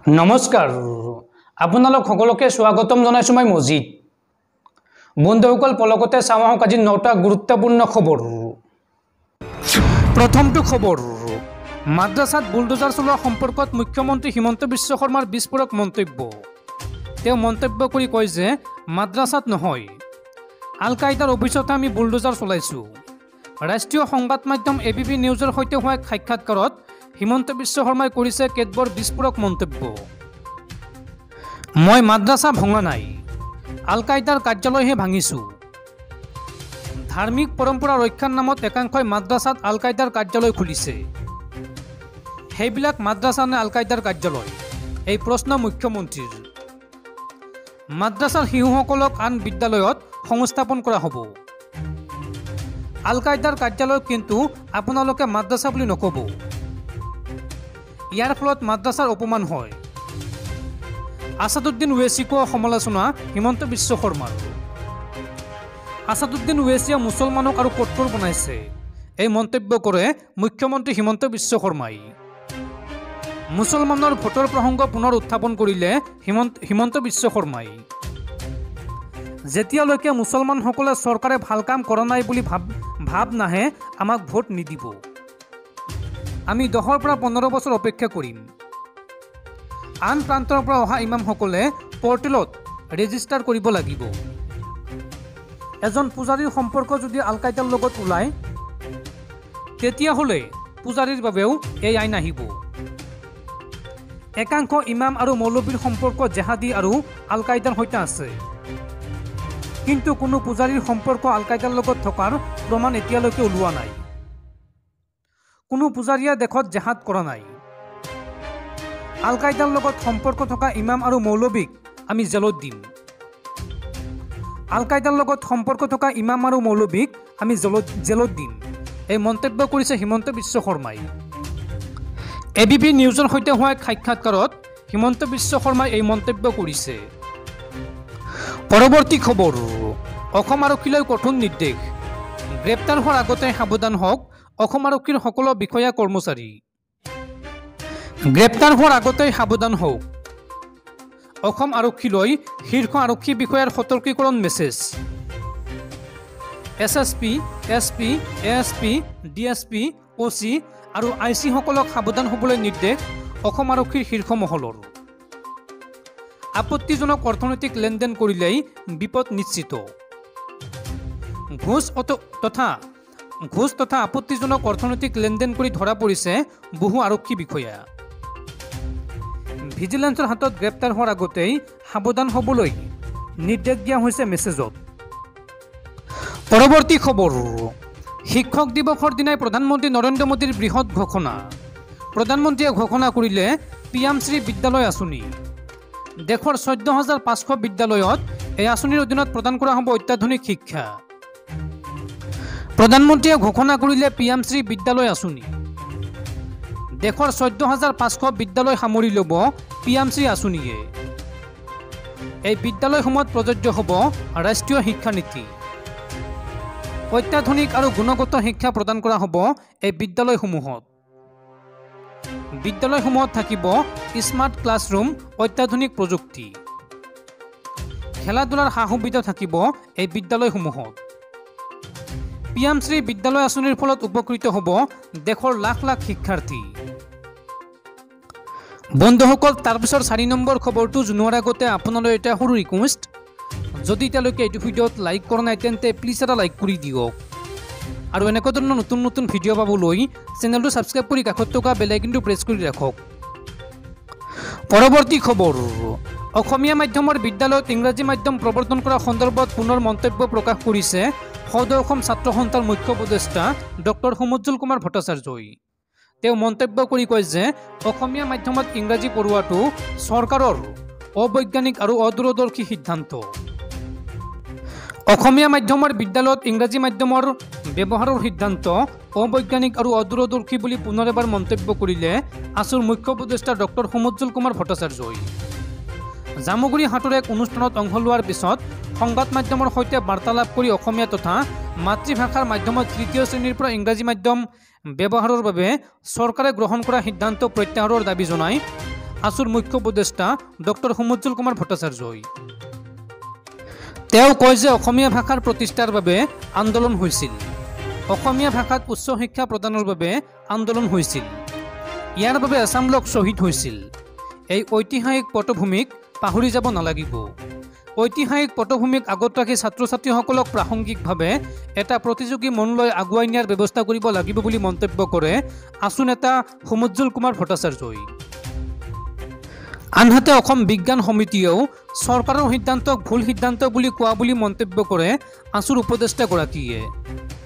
নমস্কাৰ আপোনালোক সকলোকে স্বাগতম জনাইছো মই মজিদ বন্ধুসকল পলকতে চাওঁ আহক আজি 9টা গুৰুত্বপূৰ্ণ খবৰ প্ৰথমটো খবৰ মাদ্ৰাসাত বুলডোজাৰ চলোৱা সম্পৰ্কত মুখ্যমন্ত্ৰী হিমন্ত বিশ্ব শৰ্মাৰ বিস্ফোৰক মন্তব্য তেওঁ মন্তব্য কৰি কয় যে মাদ্ৰাসাত নহয় আল কায়দাৰ অভিযোগত আমি বুলডোজাৰ চলাইছো ৰাষ্ট্ৰীয় সংবাদ মাধ্যম এবিপি নিউজৰ সৈতে হোৱা সাক্ষাৎকাৰত হিমন্ত বিশ্ব শৰ্মাই কৰিছে কেতবৰ বিস্ফোৰক মন্তব্য মই মাদ্ৰাসা ভঙা নাই আল কায়দাৰ কাৰ্যালয়হে ভাঙিছো ধাৰ্মিক পৰম্পৰা ৰক্ষাৰ নামত একাংশই মাদ্ৰাসাত আল কায়দাৰ কাৰ্যালয় খুলিছে সেইবিলাক মাদ্ৰাসা নে আল কায়দাৰ কাৰ্যালয় এই প্ৰশ্ন মুখ্যমন্ত্ৰীৰ মাদ্ৰাসাৰ শিশুসকলক আন বিদ্যালয়ত সংস্থাপন কৰা হ'ব আল কায়দাৰ কাৰ্যালয় কিন্তু আপোনালোকে মাদ্ৰাসা বুলি নকব ইয়াৰ ফলত মাদ্ৰাসাৰ অপমান হয় আসাদুদ্দিন ওৱেইছিকো সমালোচনা হিমন্ত বিশ্ব শৰ্মাৰ আসাদুদ্দিন ওৱেইছিয়ে মুছলমানক আৰু কঠোৰ বনাইছে এই মন্তব্য কৰে মুখ্যমন্ত্ৰী হিমন্ত বিশ্ব শৰ্মাই মুছলমানৰ ভোটৰ প্ৰসংগ পুনৰ উত্থাপন কৰিলে হিমন্ত বিশ্ব শৰ্মাই যেতিয়ালৈকে মুছলমানসকলে চৰকাৰে ভাল কাম কৰা নাই বুলি ভাব নাহে আমাক ভোট নিদিব আমি 10 পৰা 15 বছৰ অপেক্ষা কৰিম আন প্ৰান্তৰ পৰা অহা ইমামসকলে পৰ্টেলত ৰেজিষ্টাৰ কৰিব লাগিব এজন পূজাৰীৰ সম্পৰ্ক যদি আল কায়দাৰ লগত ওলাই তেতিয়া হলে পূজাৰীৰ বাবেও এই আইন আহিব একাংশ ইমাম আৰু মৌলবীৰ সম্পৰ্ক জেহাদী আৰু আল কায়দাৰ সৈতে আছে কিন্তু কোনো পূজাৰীৰ সম্পৰ্ক আল কায়দাৰ লগত থকাৰ প্ৰমাণ এতিয়ালৈকে ওলোৱা নাই কোনো পূজাৰীয়ে দেশত জেহাদ কৰা নাই আল কায়দাৰ লগত সম্পৰ্ক থকা ইমাম আৰু মৌলবীক আমি জেলত দিম আল কায়দাৰ লগত সম্পৰ্ক থকা ইমাম আৰু মৌলবীক আমি জেলত দিম এই মন্তব্য কৰিছে হিমন্ত বিশ্ব শৰ্মাই এবিপি নিউজৰ সৈতে হোৱা সাক্ষাৎকাৰত হিমন্ত বিশ্ব শৰ্মাই এই মন্তব্য কৰিছে পৰৱৰ্তী খবৰ অসম আৰক্ষীলৈ কঠোৰ নিৰ্দেশ গ্ৰেপ্তাৰ হোৱাৰ আগতে সাৱধান হওক অসম আৰক্ষীৰ সকলো বিষয়া কৰ্মচাৰী গ্ৰেপ্তাৰ হোৱাৰ আগতে সাৱধান হওক অসম আৰক্ষীলৈ শীৰ্ষ আৰক্ষী বিষয়াৰ সতৰ্কীকৰণ message SSP SP ASP DSP OC আৰু আইচি সকলক সাৱধান হ'বলৈ নিৰ্দেশ অসম আৰক্ষীৰ শীৰ্ষ মহলৰ আপত্তিজনক অৰ্থনৈতিক লেনদেন কৰিলেই বিপদ নিশ্চিত ঘোষ তথা আপত্তিজনক অৰ্থনৈতিক লেনদেন কৰি ধৰা পৰিছে বহু আৰক্ষী বিষয়া ভিজিলেন্সৰ হাতত গ্ৰেপ্তাৰ হোৱাৰ আগতেই সাৱধান হ'বলৈ নিৰ্দেশ দিয়া হৈছে মেছেজত পৰৱৰ্তী খবৰ শিক্ষক দিৱসৰ দিনাই প্ৰধানমন্ত্ৰী নৰেন্দ্ৰ মোদীৰ বৃহৎ ঘোষণা প্ৰধানমন্ত্ৰীয়ে ঘোষণা কৰিলে পিএমশ্ৰী বিদ্যালয় আঁচনি দেশৰ 14,500 বিদ্যালয়ত এই আঁচনিৰ অধীনত প্ৰদান কৰা হ'ব অত্যাধুনিক শিক্ষা প্ৰধানমন্ত্ৰীয়ে ঘোষণা কৰিলে পিএমশ্ৰী বিদ্যালয় আঁচনি দেশৰ 14,500 বিদ্যালয় সামৰি ল'ব পিএমশ্ৰী আঁচনিয়ে এই বিদ্যালয়সমূহত প্ৰযোজ্য হ'ব ৰাষ্ট্ৰীয় শিক্ষানীতি অত্যাধুনিক আৰু গুণগত শিক্ষা প্ৰদান কৰা হ'ব এই বিদ্যালয়সমূহত থাকিব স্মাৰ্ট ক্লাছৰুম অত্যাধুনিক প্ৰযুক্তি খেলা ধূলাৰ সা সুবিধা থাকিব এই বিদ্যালয়সমূহত পিএমশ্ৰী বিদ্যালয় আঁচনিৰ ফলত উপকৃত হ'ব দেশৰ লাখ লাখ শিক্ষাৰ্থী বন্ধুসকল তাৰপিছৰ 4 নম্বৰ খবৰটো জনোৱাৰ আগতে আপোনালৈ এটা সৰু ৰিকুৱেষ্ট যদি এতিয়ালৈকে এইটো ভিডিঅ'ত লাইক কৰা নাই তেন্তে প্লিজ এটা লাইক কৰি দিয়ক আৰু এনেকুৱা ধৰণৰ নতুন নতুন ভিডিঅ' পাবলৈ চেনেলটো ছাবস্ক্ৰাইব কৰি কাষত থকা বেল আইকনটো প্ৰেছ কৰি ৰাখক পৰৱৰ্তী খবৰ অসমীয়া মাধ্যমৰ বিদ্যালয়ত ইংৰাজী মাধ্যম প্ৰৱৰ্তন কৰা সন্দৰ্ভত পুনৰ মন্তব্য প্ৰকাশ কৰিছে সদৌ অসম ছাত্ৰ সন্থাৰ মুখ্য উপদেষ্টা ডক্টৰ সমুজ্জল কুমাৰ ভট্টাচাৰ্যই তেওঁ মন্তব্য কৰি কয় যে অসমীয়া মাধ্যমত ইংৰাজী পঢ়ুৱাটো চৰকাৰৰ অবৈজ্ঞানিক আৰু অদূৰদৰ্শী সিদ্ধান্ত অসমীয়া মাধ্যমৰ বিদ্যালয়ত ইংৰাজী মাধ্যমৰ ব্যৱহাৰৰ সিদ্ধান্ত অবৈজ্ঞানিক আৰু অদূৰদৰ্শী বুলি পুনৰ এবাৰ মন্তব্য কৰিলে আছুৰ মুখ্য উপদেষ্টা ডক্টৰ সমুজ্জল কুমাৰ ভট্টাচাৰ্যই জামুগুৰি হাটৰ এক অনুষ্ঠানত অংশ লোৱাৰ পিছত সংবাদ মাধ্যমৰ সৈতে বাৰ্তালাপ কৰি অসমীয়া তথা মাতৃভাষাৰ মাধ্যমত তৃতীয় শ্ৰেণীৰ পৰা ইংৰাজী মাধ্যম ব্যৱহাৰৰ বাবে চৰকাৰে গ্ৰহণ কৰা সিদ্ধান্ত প্ৰত্যাহাৰৰ দাবী জনাই আসুৰ মুখ্য উপদেষ্টা ডক্টৰ সমুজ্জ্বল কুমাৰ ভট্টাচাৰ্যই। তেওঁ কয় যে অসমীয়া ভাষাৰ প্ৰতিষ্ঠাৰ বাবে আন্দোলন হৈছিল, অসমীয়া ভাষাত উচ্চ শিক্ষা প্ৰদানৰ বাবে আন্দোলন হৈছিল, ইয়াৰ বাবে এচাম লোক শ্বহীদ হৈছিল। এই ঐতিহাসিক পটভূমিক পাহৰি যাব নালাগিব। ঐতিহাসিক পটভূমিক আগত ৰাখি ছাত্ৰ ছাত্ৰীসকলক প্ৰাসংগিকভাৱে এটা প্ৰতিযোগী মনলৈ আগুৱাই নিয়াৰ ব্যৱস্থা কৰিব লাগিব বুলি মন্তব্য কৰে আসু নেতা সমুজ্জ্বল কুমাৰ ভট্টাচাৰ্যই। আনহাতে অসম বিজ্ঞান সমিতিয়েও চৰকাৰৰ সিদ্ধান্তক ভুল সিদ্ধান্ত বুলি কোৱা বুলি মন্তব্য কৰে আসুৰ উপদেষ্টাগৰাকীয়ে।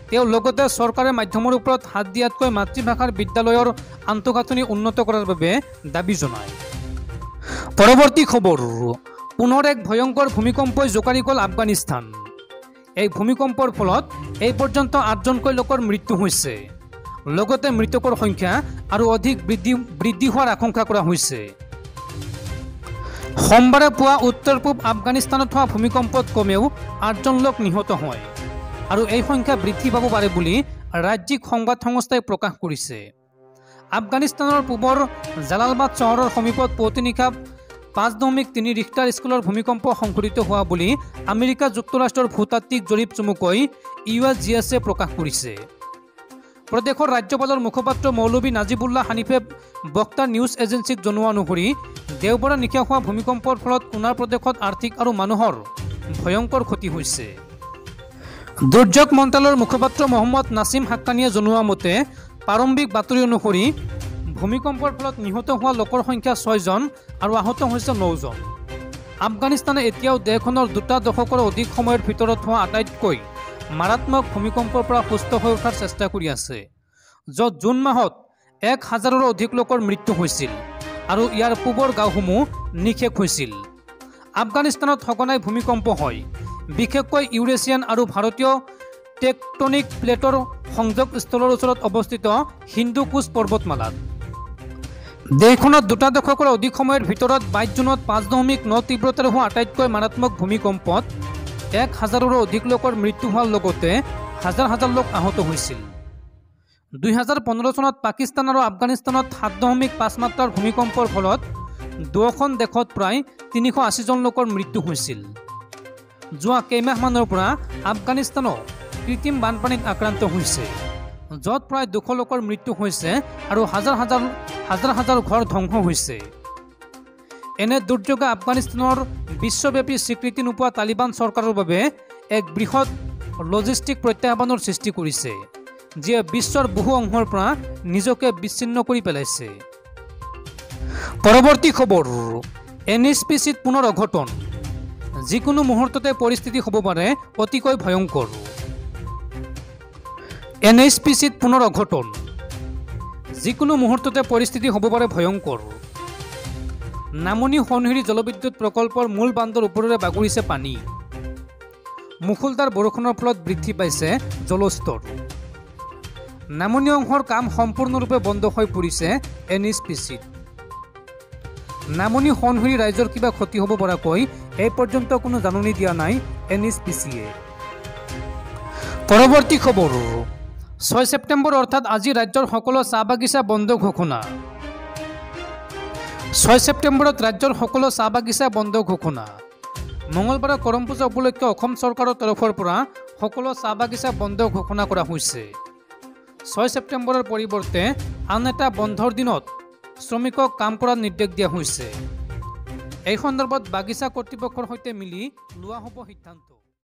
তেওঁ লগতে চৰকাৰে মাধ্যমৰ ওপৰত হাত দিয়াতকৈ মাতৃভাষাৰ বিদ্যালয়ৰ আন্তঃগাঁথনি উন্নত কৰাৰ বাবে দাবী জনায়। পৰৱৰ্তী খবৰ, পুনৰ এক ভয়ংকৰ ভূমিকম্পই জোকাৰি গ'ল আফগানিস্তান। এই ভূমিকম্পৰ ফলত এই পৰ্যন্ত 8জনকৈ লোকৰ মৃত্যু হৈছে, লগতে মৃতকৰ সংখ্যা আৰু অধিক বৃদ্ধি হোৱাৰ আশংকা কৰা হৈছে। সোমবাৰে পুৱা উত্তৰ পূব আফগানিস্তানত হোৱা ভূমিকম্পত কমেও 8জন লোক নিহত হয় আৰু এই সংখ্যা বৃদ্ধি পাব পাৰে বুলি ৰাজ্যিক সংবাদ সংস্থাই প্ৰকাশ কৰিছে। আফগানিস্তানৰ পূবৰ জালালাবাদ চহৰৰ সমীপত পুৱতি নিশা 5.3 ৰিক্টাৰ স্কেলৰ ভূমিকম্প সংঘটিত হোৱা বুলি আমেৰিকা যুক্তৰাষ্ট্ৰৰ ভূতাত্ত্বিক জৰীপ চমুকৈ USGSে প্ৰকাশ কৰিছে। প্ৰদেশৰ ৰাজ্যপালৰ মুখপাত্ৰ মৌলবী নাজিবুল্লাহ হানিফে বক্তা নিউজ এজেন্সিক জনোৱা অনুসৰি দেওবাৰে নিশা হোৱা ভূমিকম্পৰ ফলত উনাৰ প্ৰদেশত আৰ্থিক আৰু মানুহৰ ভয়ংকৰ ক্ষতি হৈছে। দুৰ্যোগ মন্ত্ৰালয়ৰ মুখপাত্ৰ মহম্মদ নাছিম হাক্কানীয়ে জনোৱা মতে প্ৰাৰম্ভিক বাতৰি অনুসৰি ভূমিকম্পৰ ফলত নিহত হোৱা লোকৰ সংখ্যা 6জন আৰু আহত হৈছে 9জন। আফগানিস্তানে এতিয়াও দেশখনৰ 2 দশকৰ অধিক সময়ৰ ভিতৰত হোৱা আটাইতকৈ মাৰাত্মক ভূমিকম্পৰ পৰা সুস্থ হৈ উঠাৰ চেষ্টা কৰি আছে, য'ত জুন মাহত 1000ৰো অধিক লোকৰ মৃত্যু হৈছিল আৰু ইয়াৰ পূবৰ গাঁওসমূহ নিঃশেষ হৈছিল। আফগানিস্তানত সঘনাই ভূমিকম্প হয়, বিশেষকৈ ইউৰেছিয়ান আৰু ভাৰতীয় টেকটনিক প্লেটৰ সংযোগস্থলৰ ওচৰত অৱস্থিত হিন্দু কুছ পৰ্বতমালাত। দেশখনত 2 দশকৰ অধিক সময়ৰ ভিতৰত 22 জুনত 5.9 তীব্ৰতাৰ হোৱা আটাইতকৈ মাৰাত্মক ভূমিকম্পত 1000ৰো অধিক লোকৰ মৃত্যু হোৱাৰ লগতে হাজাৰ হাজাৰ লোক আহত হৈছিল। 2015 চনত পাকিস্তান আৰু আফগানিস্তানত 7.5 মাত্ৰাৰ ভূমিকম্পৰ ফলত দুয়োখন দেশত প্ৰায় 380 জন লোকৰ মৃত্যু হৈছিল। যোৱা কেইমাহমানৰ পৰা আফগানিস্তানো কৃত্ৰিম বানপানীত আক্ৰান্ত হৈছে, য'ত প্ৰায় 200 লোকৰ মৃত্যু হৈছে আৰু হাজাৰ হাজাৰ ঘৰ ধ্বংস হৈছে। এনে দুৰ্যোগে আফগানিস্তানৰ বিশ্বব্যাপী স্বীকৃতি নোপোৱা তালিবান চৰকাৰৰ বাবে এক বৃহৎ লজিষ্টিক প্ৰত্যাহ্বানৰ সৃষ্টি কৰিছে, যিয়ে বিশ্বৰ বহু অংশৰ পৰা নিজকে বিচ্ছিন্ন কৰি পেলাইছে। পৰৱৰ্তী খবৰ, NHPCত পুনৰ অঘটন, যিকোনো মুহূৰ্ততে পৰিস্থিতি হ'ব পাৰে অতিকৈ ভয়ংকৰ। NHPCত পুনৰ অঘটন, যিকোনো মুহূৰ্ততে পৰিস্থিতি হ'ব পাৰে ভয়ংকৰ। নামনি সোণহিৰি জলবিদ্যুৎ প্ৰকল্পৰ মূল বান্ধৰ ওপৰেৰে বাগৰিছে পানী। মুষলধাৰ বৰষুণৰ ফলত বৃদ্ধি পাইছে জলস্তৰ। নামনি অংশৰ কাম সম্পূৰ্ণৰূপে বন্ধ হৈ পৰিছে NHPCত। নামনি সোণহিৰি ৰাইজৰ কিবা ক্ষতি হ'ব পৰাকৈ এই পৰ্যন্ত কোনো জাননী দিয়া নাই NHPCয়ে। পৰৱৰ্তী খবৰ, 6 ছেপ্টেম্বৰ অৰ্থাৎ আজি ৰাজ্যৰ সকলো চাহ বাগিচা বন্ধ ঘোষণা। 6 ছেপ্টেম্বৰত ৰাজ্যৰ সকলো চাহ বাগিচা বন্ধ ঘোষণা। মঙলবাৰে কৰম পূজা উপলক্ষে অসম চৰকাৰৰ তৰফৰ পৰা সকলো চাহ বাগিচা বন্ধ ঘোষণা কৰা হৈছে। 6 ছেপ্টেম্বৰৰ পৰিৱৰ্তে আন এটা বন্ধৰ দিনত শ্ৰমিকক কাম কৰাৰ নিৰ্দেশ দিয়া হৈছে। এই সন্দৰ্ভত বাগিচা কৰ্তৃপক্ষৰ সৈতে মিলি লোৱা হ'ব সিদ্ধান্ত।